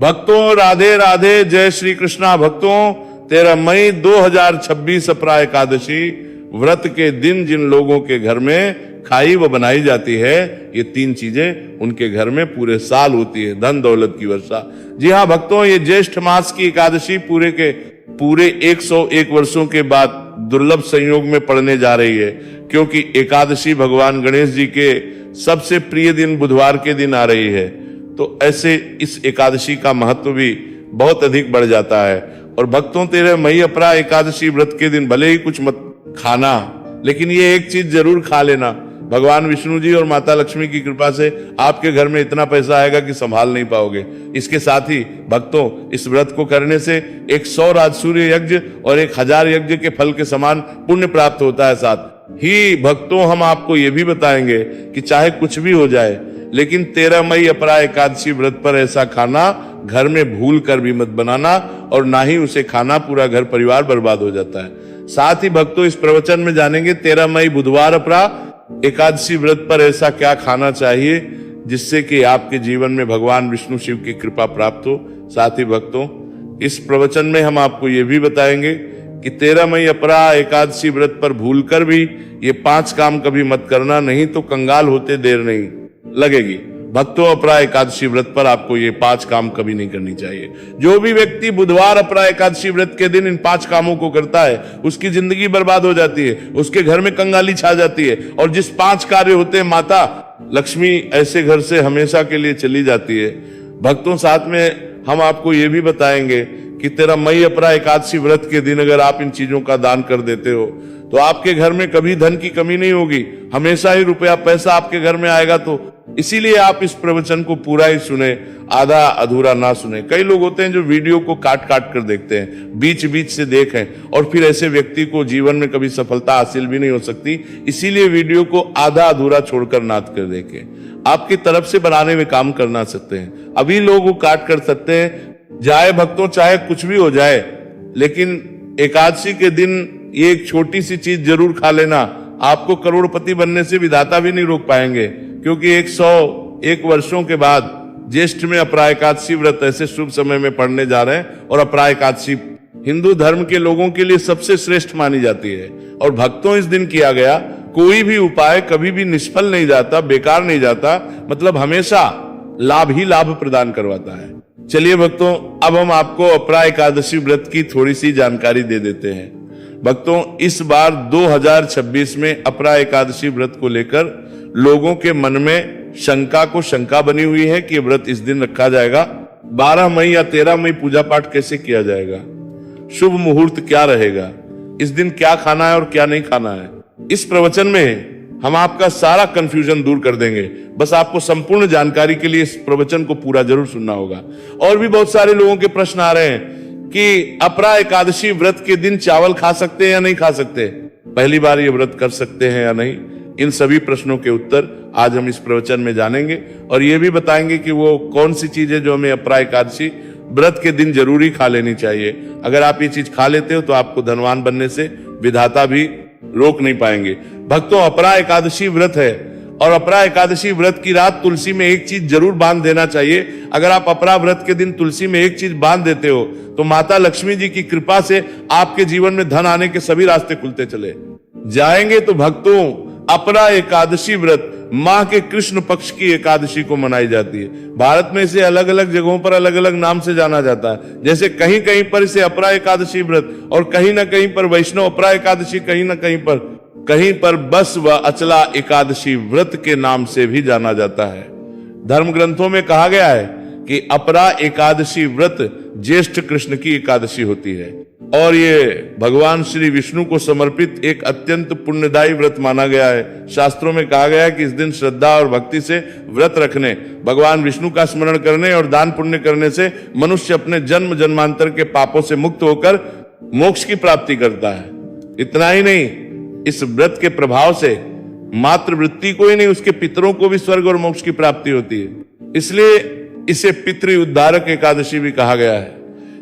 भक्तों राधे राधे, जय श्री कृष्णा। भक्तों 13 मई 2026 अपरा एकादशी व्रत के दिन जिन लोगों के घर में खाई व बनाई जाती है, ये 3 चीजें उनके घर में पूरे साल होती है, धन दौलत की वर्षा। जी हाँ भक्तों, ये ज्येष्ठ मास की एकादशी पूरे 101 वर्षों के बाद दुर्लभ संयोग में पड़ने जा रही है, क्योंकि एकादशी भगवान गणेश जी के सबसे प्रिय दिन बुधवार के दिन आ रही है। तो ऐसे इस एकादशी का महत्व भी बहुत अधिक बढ़ जाता है। और भक्तों 13 मई अपरा एकादशी व्रत के दिन भले ही कुछ मत खाना, लेकिन ये एक चीज जरूर खा लेना। भगवान विष्णु जी और माता लक्ष्मी की कृपा से आपके घर में इतना पैसा आएगा कि संभाल नहीं पाओगे। इसके साथ ही भक्तों, इस व्रत को करने से 100 राजसूर्य यज्ञ और 1000 यज्ञ के फल के समान पुण्य प्राप्त होता है। साथ ही भक्तों, हम आपको ये भी बताएंगे कि चाहे कुछ भी हो जाए, लेकिन 13 मई अपरा एकादशी व्रत पर ऐसा खाना घर में भूल कर भी मत बनाना, और ना ही उसे खाना पूरा घर परिवार बर्बाद हो जाता है। साथ ही भक्तों, इस प्रवचन में जानेंगे 13 मई बुधवार अपरा एकादशी व्रत पर ऐसा क्या खाना चाहिए जिससे कि आपके जीवन में भगवान विष्णु शिव की कृपा प्राप्त हो। साथ ही भक्तों, इस प्रवचन में हम आपको ये भी बताएंगे कि 13 मई अपरा एकादशी व्रत पर भूलकर भी ये 5 काम कभी मत करना, नहीं तो कंगाल होते देर नहीं लगेगी। भक्तों, अपरा एकादशी व्रत पर आपको ये 5 काम कभी नहीं करनी चाहिए। जो भी व्यक्ति बुधवार अपरा एकादशी व्रत के दिन इन 5 कामों को करता है, उसकी जिंदगी बर्बाद हो जाती है, उसके घर में कंगाली छा जाती है, और जिस 5 कार्य होते हैं, माता लक्ष्मी ऐसे घर से हमेशा के लिए चली जाती है। भक्तों, साथ में हम आपको ये भी बताएंगे कि 13 मई अपरा एकादशी व्रत के दिन अगर आप इन चीजों का दान कर देते हो तो आपके घर में कभी धन की कमी नहीं होगी, हमेशा ही रुपया पैसा आपके घर में आएगा। तो इसीलिए आप इस प्रवचन को पूरा ही सुने, आधा अधूरा ना सुने। कई लोग होते हैं जो वीडियो को काट काट कर देखते हैं, बीच बीच से देखें, और फिर ऐसे व्यक्ति को जीवन में कभी सफलता हासिल भी नहीं हो सकती। इसीलिए वीडियो को आधा अधूरा छोड़कर नाथ कर देखें। आपकी तरफ से बनाने में काम करना सकते हैं, अभी लोग वो काट कर सकते हैं। जाए भक्तों, चाहे कुछ भी हो जाए, लेकिन एकादशी के दिन ये एक छोटी सी चीज जरूर खा लेना। आपको करोड़पति बनने से विधाता भी नहीं रोक पाएंगे, क्योंकि 101 वर्षों के बाद ज्येष्ठ में अपरा एकादशी व्रत ऐसे शुभ समय में पड़ने जा रहे हैं। और अपरा एकादशी हिंदू धर्म के लोगों के लिए सबसे श्रेष्ठ मानी जाती है। और भक्तों, इस दिन किया गया कोई भी उपाय कभी भी निष्फल नहीं जाता, बेकार नहीं जाता, मतलब हमेशा लाभ ही लाभ प्रदान करवाता है। चलिए भक्तों, अब हम आपको अपरा एकादशी व्रत की थोड़ी सी जानकारी दे देते हैं। भक्तों, इस बार 2026 में अपरा एकादशी व्रत को लेकर लोगों के मन में शंका बनी हुई है कि व्रत इस दिन रखा जाएगा। 12 मई या 13 मई पूजा पाठ कैसे किया जाएगा, शुभ मुहूर्त क्या रहेगा, इस दिन क्या खाना है और क्या नहीं खाना है। इस प्रवचन में हम आपका सारा कंफ्यूजन दूर कर देंगे। बस आपको संपूर्ण जानकारी के लिए इस प्रवचन को पूरा जरूर सुनना होगा। और भी बहुत सारे लोगों के प्रश्न आ रहे हैं कि अपरा एकादशी व्रत के दिन चावल खा सकते हैं या नहीं खा सकते, पहली बार ये व्रत कर सकते हैं या नहीं। इन सभी प्रश्नों के उत्तर आज हम इस प्रवचन में जानेंगे, और ये भी बताएंगे कि वो कौन सी चीज है जो हमें अपरा एकादशी व्रत के दिन जरूरी खा लेनी चाहिए। अगर आप ये चीज खा लेते हो तो आपको धनवान बनने से विधाता भी रोक नहीं पाएंगे। भक्तों, अपरा एकादशी व्रत है, और अपरा एकादशी व्रत की रात तुलसी में एक चीज जरूर बांध देना चाहिए। अगर आप अपरा व्रत के दिन तुलसी में एक चीज बांध देते हो तो माता लक्ष्मी जी की कृपा से आपके जीवन में धन आने के सभी रास्ते खुलते चले जाएंगे। तो भक्तों, अपरा एकादशी व्रत माह के कृष्ण पक्ष की एकादशी को मनाई जाती है। भारत में इसे अलग अलग जगहों पर अलग अलग नाम से जाना जाता है। जैसे कहीं कहीं पर इसे अपरा एकादशी व्रत, और कहीं ना कहीं पर वैष्णव अपरा एकादशी, कहीं पर बस व अचला एकादशी व्रत के नाम से भी जाना जाता है। धर्म ग्रंथों में कहा गया है कि अपरा एकादशी व्रत ज्येष्ठ कृष्ण की एकादशी होती है, और ये भगवान श्री विष्णु को समर्पित एक अत्यंत पुण्यदायी व्रत माना गया है। शास्त्रों में कहा गया है कि इस दिन श्रद्धा और भक्ति से व्रत रखने, भगवान विष्णु का स्मरण करने और दान पुण्य करने से मनुष्य अपने जन्म जन्मांतर के पापों से मुक्त होकर मोक्ष की प्राप्ति करता है। इतना ही नहीं, इस व्रत के प्रभाव से मात्र वृत्ति को ही नहीं, उसके पितरों को भी स्वर्ग और मोक्ष की प्राप्ति होती है। इसलिए इसे पितृ उद्धारक एकादशी भी कहा गया है।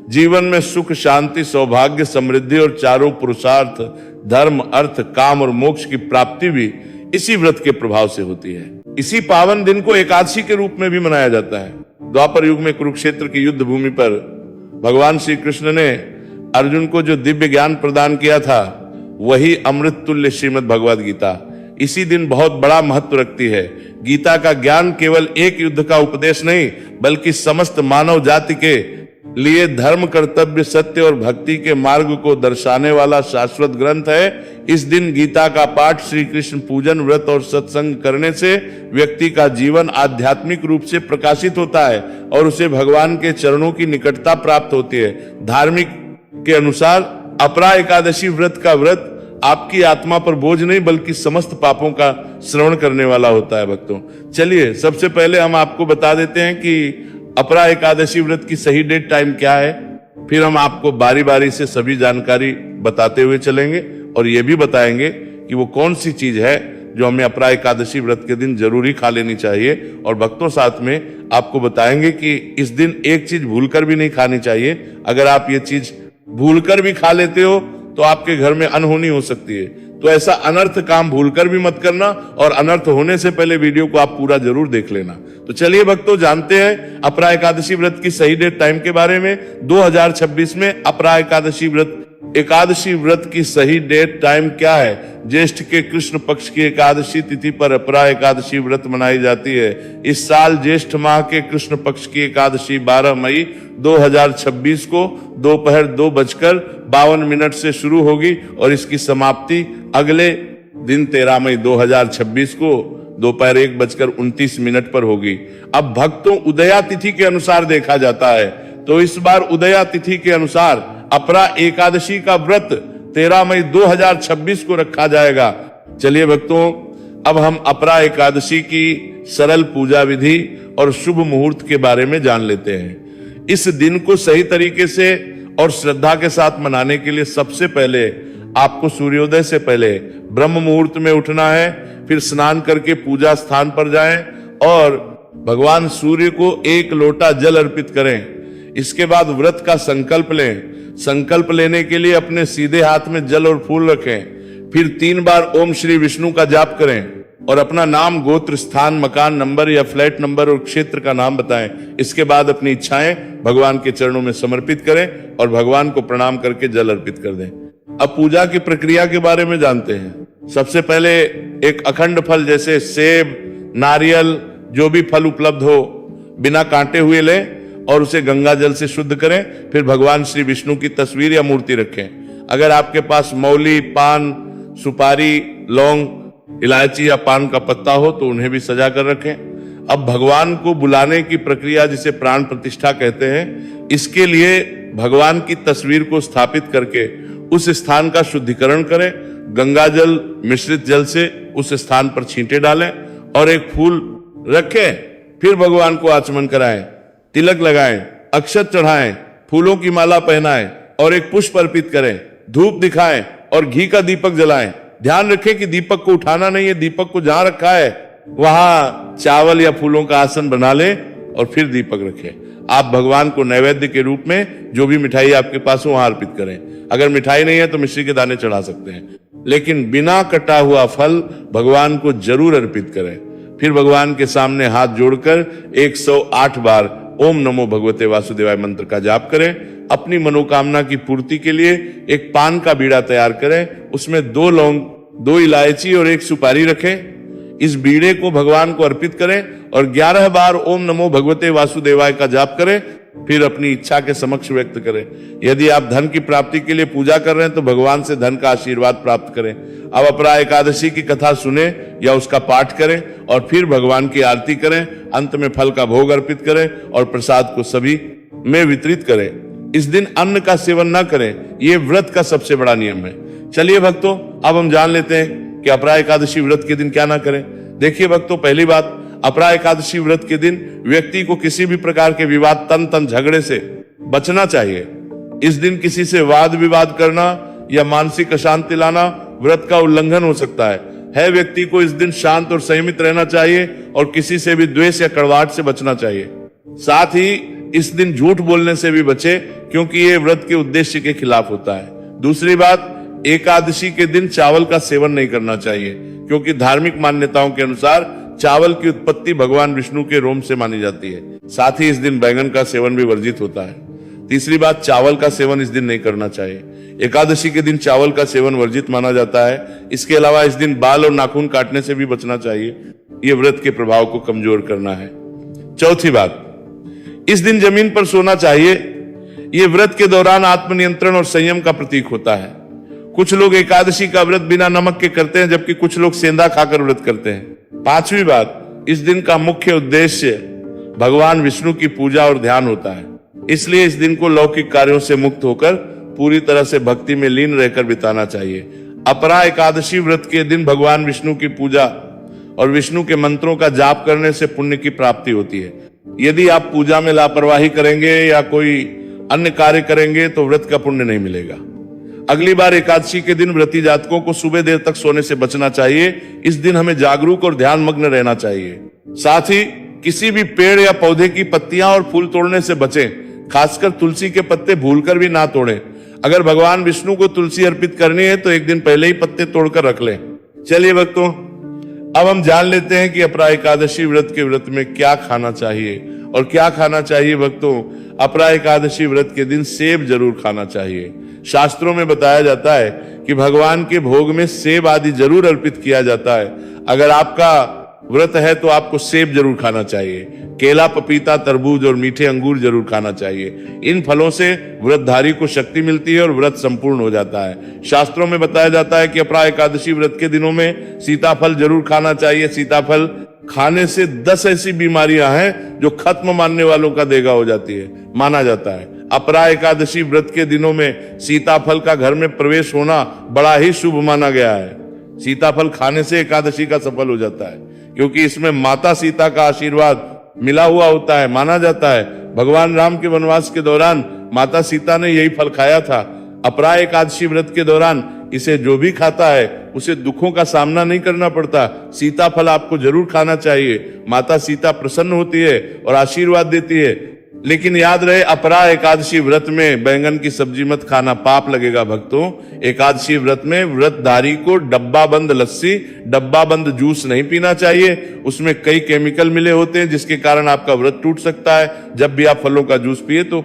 जीवन में सुख, शांति, सौभाग्य, समृद्धि और चारों पुरुषार्थ, धर्म, अर्थ, काम और मोक्ष की प्राप्ति भी इसी व्रत के प्रभाव से होती है। इसी पावन दिन को एकादशी के रूप में भी मनाया जाता है। द्वापर युग में कुरुक्षेत्र की युद्ध भूमि पर भगवान श्री कृष्ण ने अर्जुन को जो दिव्य ज्ञान प्रदान किया था, वही अमृत तुल्य श्रीमद् भगवद गीता इसी दिन बहुत बड़ा महत्व रखती है। गीता का ज्ञान केवल एक युद्ध का उपदेश नहीं, बल्कि समस्त मानव जाति के लिए धर्म, कर्तव्य, सत्य और भक्ति के मार्ग को दर्शाने वाला शाश्वत ग्रंथ है। इस दिन गीता का पाठ, श्री कृष्ण पूजन, व्रत और सत्संग करने से व्यक्ति का जीवन आध्यात्मिक रूप से प्रकाशित होता है और उसे भगवान के चरणों की निकटता प्राप्त होती है। धार्मिक के अनुसार अपरा एकादशी व्रत का व्रत आपकी आत्मा पर बोझ नहीं, बल्कि समस्त पापों का श्रवण करने वाला होता है। भक्तों, चलिए सबसे पहले हम आपको बता देते हैं कि अपरा एकादशी व्रत की सही डेट टाइम क्या है, फिर हम आपको बारी बारी से सभी जानकारी बताते हुए चलेंगे और ये भी बताएंगे कि वो कौन सी चीज है जो हमें अपरा एकादशी व्रत के दिन जरूरी खा लेनी चाहिए। और भक्तों, साथ में आपको बताएंगे कि इस दिन एक चीज भूलकर भी नहीं खानी चाहिए। अगर आप ये चीज भूलकर भी खा लेते हो तो आपके घर में अनहोनी हो सकती है। तो ऐसा अनर्थ काम भूलकर भी मत करना और अनर्थ होने से पहले वीडियो को आप पूरा जरूर देख लेना। तो चलिए भक्तों, जानते हैं अपरा एकादशी व्रत की सही डेट टाइम के बारे में। 2026 में अपरा एकादशी व्रत की सही डेट टाइम क्या है? ज्येष्ठ के कृष्ण पक्ष की एकादशी तिथि पर अपरा एकादशी व्रत मनाई जाती है। इस साल ज्येष्ठ माह के कृष्ण पक्ष की एकादशी 12 मई 2026 को दोपहर 2:52 से शुरू होगी और इसकी समाप्ति अगले दिन 13 मई 2026 को दोपहर 1:29 पर होगी। अब भक्तों, उदया तिथि के अनुसार देखा जाता है, तो इस बार उदया तिथि के अनुसार अपरा एकादशी का व्रत 13 मई 2026 को रखा जाएगा। चलिए भक्तों, अब हम अपरा एकादशी की सरल पूजा विधि और शुभ मुहूर्त के बारे में जान लेते हैं। इस दिन को सही तरीके से और श्रद्धा के साथ मनाने के लिए सबसे पहले आपको सूर्योदय से पहले ब्रह्म मुहूर्त में उठना है। फिर स्नान करके पूजा स्थान पर जाएं और भगवान सूर्य को 1 लोटा जल अर्पित करें। इसके बाद व्रत का संकल्प लें। संकल्प लेने के लिए अपने सीधे हाथ में जल और फूल रखें। फिर 3 बार ओम श्री विष्णु का जाप करें और अपना नाम, गोत्र, स्थान, मकान नंबर या फ्लैट नंबर और क्षेत्र का नाम बताएं। इसके बाद अपनी इच्छाएं भगवान के चरणों में समर्पित करें और भगवान को प्रणाम करके जल अर्पित कर दें। अब पूजा की प्रक्रिया के बारे में जानते हैं। सबसे पहले एक अखंड फल जैसे सेब, नारियल, जो भी फल उपलब्ध हो, बिना कांटे हुए लें और उसे गंगा जल से शुद्ध करें। फिर भगवान श्री विष्णु की तस्वीर या मूर्ति रखें। अगर आपके पास मौली, पान, सुपारी, लौंग, इलायची या पान का पत्ता हो तो उन्हें भी सजा कर रखें। अब भगवान को बुलाने की प्रक्रिया, जिसे प्राण प्रतिष्ठा कहते हैं, इसके लिए भगवान की तस्वीर को स्थापित करके उस स्थान का शुद्धिकरण करें। गंगा जल मिश्रित जल से उस स्थान पर छींटे डालें और एक फूल रखें। फिर भगवान को आचमन कराएं, तिलक लगाएं, अक्षत चढ़ाएं, फूलों की माला पहनाएं और एक पुष्प अर्पित करें। धूप दिखाएं और घी का दीपक जलाएं। ध्यान रखें कि दीपक को उठाना नहीं है। दीपक को जहां रखा है वहां चावल या फूलों का आसन बना लें और फिर दीपक रखें। आप भगवान को नैवेद्य के रूप में जो भी मिठाई आपके पास हो वहां अर्पित करें। अगर मिठाई नहीं है तो मिश्री के दाने चढ़ा सकते हैं, लेकिन बिना कटा हुआ फल भगवान को जरूर अर्पित करें। फिर भगवान के सामने हाथ जोड़कर 108 बार ओम नमो भगवते वासुदेवाय मंत्र का जाप करें। अपनी मनोकामना की पूर्ति के लिए एक पान का बीड़ा तैयार करें। उसमें 2 लौंग, 2 इलायची और 1 सुपारी रखें। इस बीड़े को भगवान को अर्पित करें और 11 बार ओम नमो भगवते वासुदेवाय का जाप करें। फिर अपनी इच्छा के समक्ष व्यक्त करें। यदि आप धन की प्राप्ति के लिए पूजा कर रहे हैं तो भगवान से धन का आशीर्वाद प्राप्त करें। अब अपरा एकादशी की कथा सुने या उसका पाठ करें और फिर भगवान की आरती करें। अंत में फल का भोग अर्पित करें और प्रसाद को सभी में वितरित करें। इस दिन अन्न का सेवन न करें, यह व्रत का सबसे बड़ा नियम है। चलिए भक्तों, अब हम जान लेते हैं कि अपरा एकादशी व्रत के दिन क्या ना करें। देखिए भक्तों, पहली बात, अपरा एकादशी व्रत के दिन व्यक्ति को किसी भी प्रकार के विवाद, तन झगड़े से बचना चाहिए। इस दिन किसी से वाद विवाद करना या मानसिक अशांति लाना व्रत का उल्लंघन हो सकता है। व्यक्ति को इस दिन शांत और संयमित रहना चाहिए और किसी से भी द्वेष या कड़वाहट से बचना चाहिए। साथ ही इस दिन झूठ बोलने से भी बचे, क्योंकि ये व्रत के उद्देश्य के खिलाफ होता है। दूसरी बात, एकादशी के दिन चावल का सेवन नहीं करना चाहिए, क्योंकि धार्मिक मान्यताओं के अनुसार चावल की उत्पत्ति भगवान विष्णु के रोम से मानी जाती है। साथ ही इस दिन बैंगन का सेवन भी वर्जित होता है। तीसरी बात, चावल का सेवन इस दिन नहीं करना चाहिए। एकादशी के दिन चावल का सेवन वर्जित माना जाता है। इसके अलावा इस दिन बाल और नाखून काटने से भी बचना चाहिए। यह व्रत के प्रभाव को कमजोर करना है। चौथी बात, इस दिन जमीन पर सोना चाहिए। यह व्रत के दौरान आत्मनियंत्रण और संयम का प्रतीक होता है। कुछ लोग एकादशी का व्रत बिना नमक के करते हैं, जबकि कुछ लोग सेंधा खाकर व्रत करते हैं। पांचवी बात, इस दिन का मुख्य उद्देश्य भगवान विष्णु की पूजा और ध्यान होता है। इसलिए इस दिन को लौकिक कार्यों से मुक्त होकर पूरी तरह से भक्ति में लीन रहकर बिताना चाहिए। अपरा एकादशी व्रत के दिन भगवान विष्णु की पूजा और विष्णु के मंत्रों का जाप करने से पुण्य की प्राप्ति होती है। यदि आप पूजा में लापरवाही करेंगे या कोई अन्य कार्य करेंगे तो व्रत का पुण्य नहीं मिलेगा। अगली बार एकादशी के दिन व्रती जातकों को सुबह देर तक सोने से बचना चाहिए। इस दिन हमें जागरूक और ध्यान मग्न रहना चाहिए। साथ ही किसी भी पेड़ या पौधे की पत्तियां और फूल तोड़ने से बचें। खासकर तुलसी के पत्ते भूलकर भी ना तोड़ें। अगर भगवान विष्णु को तुलसी अर्पित करनी है तो एक दिन पहले ही पत्ते तोड़कर रख लें। चलिए भक्तों, अब हम जान लेते हैं कि अपरा एकादशी व्रत के व्रत में क्या खाना चाहिए और क्या खाना चाहिए। भक्तों, अपरा एकादशी व्रत के दिन सेब जरूर खाना चाहिए। शास्त्रों में बताया जाता है कि भगवान के भोग में सेब आदि जरूर अर्पित किया जाता है। अगर आपका व्रत है तो आपको सेब जरूर खाना चाहिए। केला, पपीता, तरबूज और मीठे अंगूर जरूर खाना चाहिए। इन फलों से व्रतधारी को शक्ति मिलती है और व्रत संपूर्ण हो जाता है। शास्त्रों में बताया जाता है कि अपरा एकादशी व्रत के दिनों में सीताफल जरूर खाना चाहिए। सीताफल खाने से 10 ऐसी बीमारियां हैं जो खत्म मानने वालों का देगा हो जाती है, माना जाता है। अपरा एकादशी व्रत के दिनों में सीताफल का घर में प्रवेश होना बड़ा ही शुभ माना गया है। सीताफल खाने से एकादशी का सफल हो जाता है, क्योंकि इसमें माता सीता का आशीर्वाद मिला हुआ होता है। माना जाता है भगवान राम के वनवास के दौरान माता सीता ने यही फल खाया था। अपरा एकादशी व्रत के दौरान इसे जो भी खाता है उसे दुखों का सामना नहीं करना पड़ता। सीताफल आपको जरूर खाना चाहिए। माता सीता प्रसन्न होती है और आशीर्वाद देती है। लेकिन याद रहे, अपरा एकादशी व्रत में बैंगन की सब्जी मत खाना, पाप लगेगा भक्तों। एकादशी व्रत में व्रतधारी को डब्बा बंद लस्सी, डब्बा बंद जूस नहीं पीना चाहिए। उसमें कई केमिकल मिले होते हैं जिसके कारण आपका व्रत टूट सकता है। जब भी आप फलों का जूस पिए तो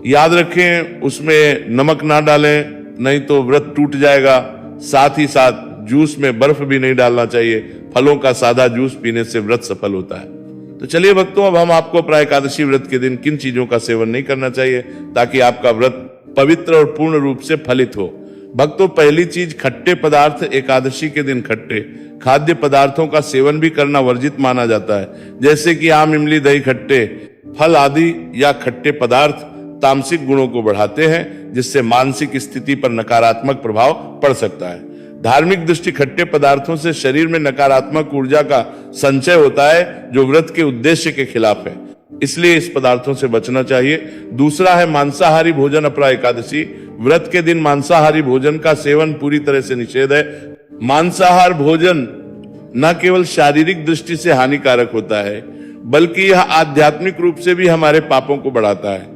याद रखें उसमें नमक ना डालें, नहीं तो व्रत टूट जाएगा। साथ ही साथ जूस में बर्फ भी नहीं डालना चाहिए। फलों का सादा जूस पीने से व्रत सफल होता है। तो चलिए भक्तों, अब हम आपको अपरा एकादशी व्रत के दिन किन चीजों का सेवन नहीं करना चाहिए ताकि आपका व्रत पवित्र और पूर्ण रूप से फलित हो। भक्तों, पहली चीज, खट्टे पदार्थ। एकादशी के दिन खट्टे खाद्य पदार्थों का सेवन भी करना वर्जित माना जाता है, जैसे कि आम, इमली, दही, खट्टे फल आदि या खट्टे पदार्थ तामसिक गुणों को बढ़ाते हैं, जिससे मानसिक स्थिति पर नकारात्मक प्रभाव पड़ सकता है। धार्मिक दृष्टि खट्टे पदार्थों से शरीर में नकारात्मक ऊर्जा का संचय होता है, जो व्रत के उद्देश्य के खिलाफ है। इसलिए इस पदार्थों से बचना चाहिए। दूसरा है मांसाहारी भोजन। अपरा एकादशी व्रत के दिन मांसाहारी भोजन का सेवन पूरी तरह से निषेध है। मांसाहार भोजन न केवल शारीरिक दृष्टि से हानिकारक होता है, बल्कि यह आध्यात्मिक रूप से भी हमारे पापों को बढ़ाता है।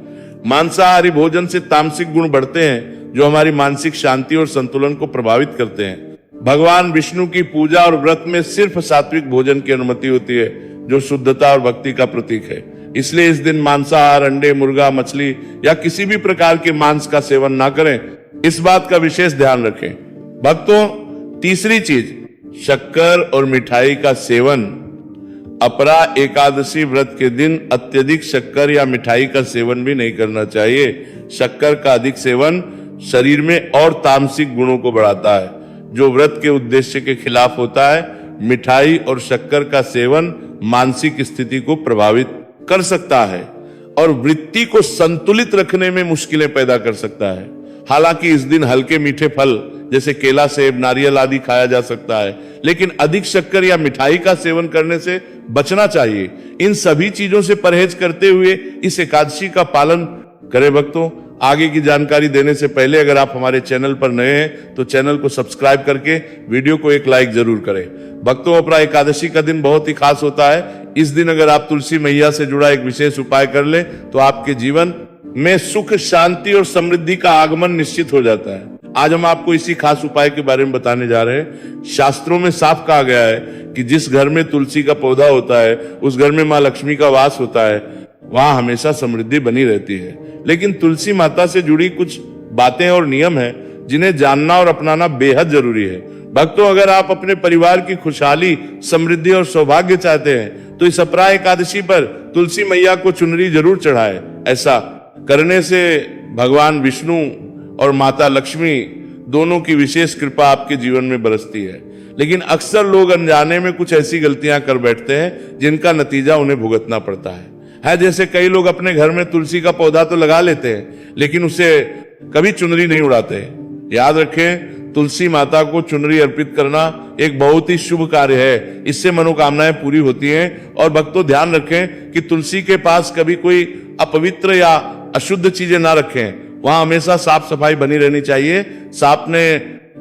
मांसाहारी भोजन से तामसिक गुण बढ़ते हैं, जो हमारी मानसिक शांति और संतुलन को प्रभावित करते हैं। भगवान विष्णु की पूजा और व्रत में सिर्फ सात्विक भोजन की अनुमति होती है, जो शुद्धता और भक्ति का प्रतीक है। इसलिए इस दिन मांसाहार, अंडे, मुर्गा, मछली या किसी भी प्रकार के मांस का सेवन ना करें। इस बात का विशेष ध्यान रखें। भक्तों, तीसरी चीज, शक्कर और मिठाई का सेवन। अपरा एकादशी व्रत के दिन अत्यधिक शक्कर या मिठाई का सेवन भी नहीं करना चाहिए। शक्कर का अधिक सेवन शरीर में और तामसिक गुणों को बढ़ाता है, जो व्रत के उद्देश्य के खिलाफ होता है। मिठाई और शक्कर का सेवन मानसिक स्थिति को प्रभावित कर सकता है और वृत्ति को संतुलित रखने में मुश्किलें पैदा कर सकता है। हालांकि इस दिन हल्के मीठे फल जैसे केला, सेब, नारियल आदि खाया जा सकता है, लेकिन अधिक शक्कर या मिठाई का सेवन करने से बचना चाहिए। इन सभी चीजों से परहेज करते हुए इस एकादशी का पालन करें। भक्तों, आगे की जानकारी देने से पहले अगर आप हमारे चैनल पर नए हैं तो चैनल को सब्सक्राइब करके वीडियो को एक लाइक जरूर करें। भक्तों, अपरा एकादशी का दिन बहुत ही खास होता है। इस दिन अगर आप तुलसी मैया से जुड़ा एक विशेष उपाय कर ले तो आपके जीवन में सुख, शांति और समृद्धि का आगमन निश्चित हो जाता है। आज हम आपको इसी खास उपाय के बारे में बताने जा रहे हैं। शास्त्रों में साफ कहा गया है कि जिस घर में तुलसी का पौधा होता है उस घर में मां लक्ष्मी का वास होता है, वहां हमेशा समृद्धि बनी रहती है। लेकिन तुलसी माता से जुड़ी कुछ बातें और नियम है जिन्हें जानना और अपनाना बेहद जरूरी है। भक्तों, अगर आप अपने परिवार की खुशहाली, समृद्धि और सौभाग्य चाहते हैं तो इस अपराह एकादशी पर तुलसी मैया को चुनरी जरूर चढ़ाएं। ऐसा करने से भगवान विष्णु और माता लक्ष्मी दोनों की विशेष कृपा आपके जीवन में बरसती है। लेकिन अक्सर लोग अनजाने में कुछ ऐसी गलतियां कर बैठते हैं जिनका नतीजा उन्हें भुगतना पड़ता है। जैसे कई लोग अपने घर में तुलसी का पौधा तो लगा लेते हैं लेकिन उसे कभी चुनरी नहीं उड़ाते। याद रखें, तुलसी माता को चुनरी अर्पित करना एक बहुत ही शुभ कार्य है। इससे मनोकामनाएं पूरी होती हैं। और भक्तों, ध्यान रखें कि तुलसी के पास कभी कोई अपवित्र या अशुद्ध चीजें ना रखें। वहां हमेशा साफ सफाई बनी रहनी चाहिए। सांप ने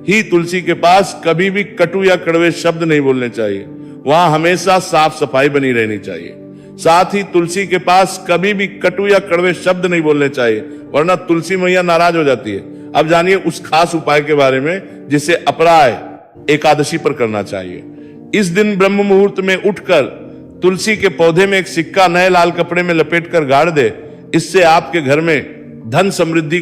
ही तुलसी के पास कभी भी कटु या कड़वे शब्द नहीं बोलने चाहिए। वहां हमेशा साफ सफाई बनी रहनी चाहिए। साथ ही तुलसी के पास कभी भी कटु या कड़वे शब्द नहीं बोलने चाहिए, वरना तुलसी मैया नाराज हो जाती है। अब जानिए उस खास उपाय के बारे में जिसे अपराह एकादशी पर करना चाहिए। इस दिन ब्रह्म मुहूर्त में उठकर तुलसी के पौधे में एक सिक्का नए लाल कपड़े में लपेट कर गाड़ दे। इससे आपके घर में धन समृद्धि